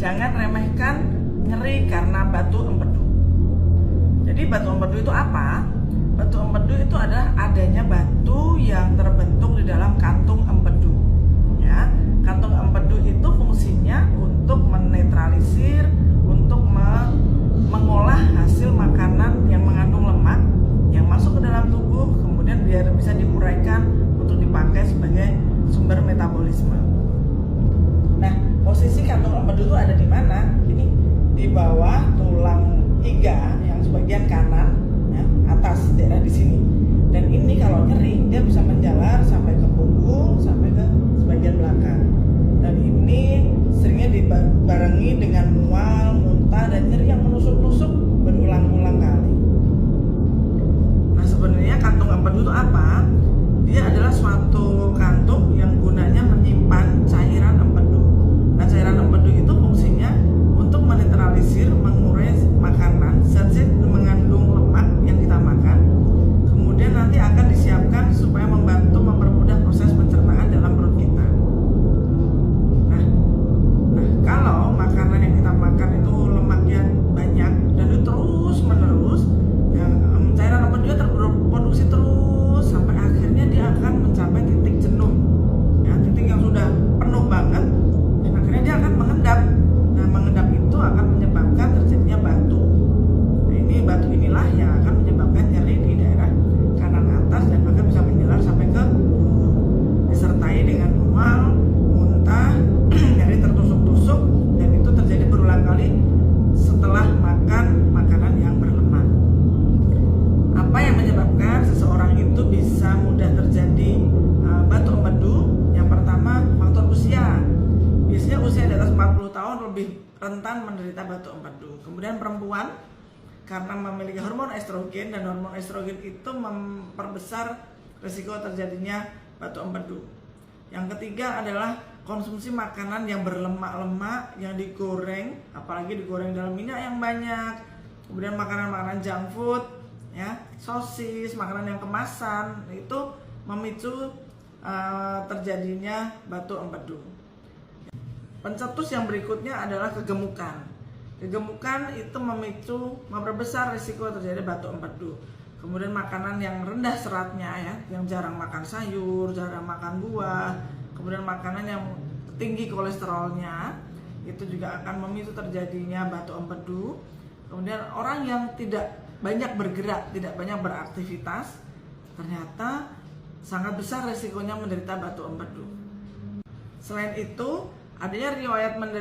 jangan remehkan nyeri karena batu empedu. Jadi batu empedu itu apa? Batu empedu itu adalah adanya batu yang terbentuk di dalam kantung empedu. Ya, kantung empedu itu fungsinya untuk menetralisir, untuk mengolah hasil makanan yang mengandung lemak yang masuk ke dalam tubuh, kemudian biar bisa diuraikan untuk dipakai sebagai sumber metabolisme. Nah, posisi kantung empedu itu ada di mana? Ini di bawah tulang iga yang sebagian kanan, ya, atas daerah di sini. Dan ini kalau nyeri dia bisa menjalar sampai ke punggung, sampai ke sebagian belakang. Dan ini seringnya dibarengi dengan mual, muntah, dan nyeri yang menusuk-nusuk berulang-ulang kali. Nah, sebenarnya kantung empedu itu apa? Dia adalah suatu kantung yang gunanya menyimpan cairan empedu. Nah, cairan empedu itu fungsinya untuk menetralisir, mengurai makanan, zat-zat mengandung lemak yang kita makan. Kemudian nanti akan disiapkan supaya membantu mempermudah proses pencernaan dalam perut kita. Nah, kalau makanan yang kita makan itu lemaknya banyak dan itu terus menerus, yang cairan empedu juga terproduksi terus sampai akhirnya dia akan mencapai titik jenuh, ya, titik yang sudah penuh banget, dan akhirnya dia akan mengendap. Nah, mengendap itu akan menyebabkan terjadinya batu. Nah, ini batu inilah yang akan menyebabkan nyeri di daerah kanan atas dan bahkan bisa menjalar sampai ke punggung, disertai dengan mual, muntah, nyeri tertusuk-tusuk, dan itu terjadi berulang kali setelah makan makanan yang berlemak. Apa yang menyebabkan seseorang itu bisa mudah terjadi batu empedu? Yang pertama, faktor usia. Biasanya usia di atas 40 tahun lebih rentan menderita batu empedu. Kemudian perempuan, karena memiliki hormon estrogen, dan hormon estrogen itu memperbesar risiko terjadinya batu empedu. Yang ketiga adalah konsumsi makanan yang berlemak-lemak, yang digoreng, apalagi digoreng dalam minyak yang banyak. Kemudian makanan-makanan junk food, ya, sosis, makanan yang kemasan, itu memicu terjadinya batu empedu. Pencetus yang berikutnya adalah kegemukan. Kegemukan itu memperbesar risiko terjadi batu empedu. Kemudian makanan yang rendah seratnya, ya, yang jarang makan sayur, jarang makan buah, kemudian makanan yang tinggi kolesterolnya, itu juga akan memicu terjadinya batu empedu. Kemudian orang yang tidak banyak bergerak, tidak banyak beraktivitas, ternyata sangat besar risikonya menderita batu empedu. Selain itu, adanya riwayat menderita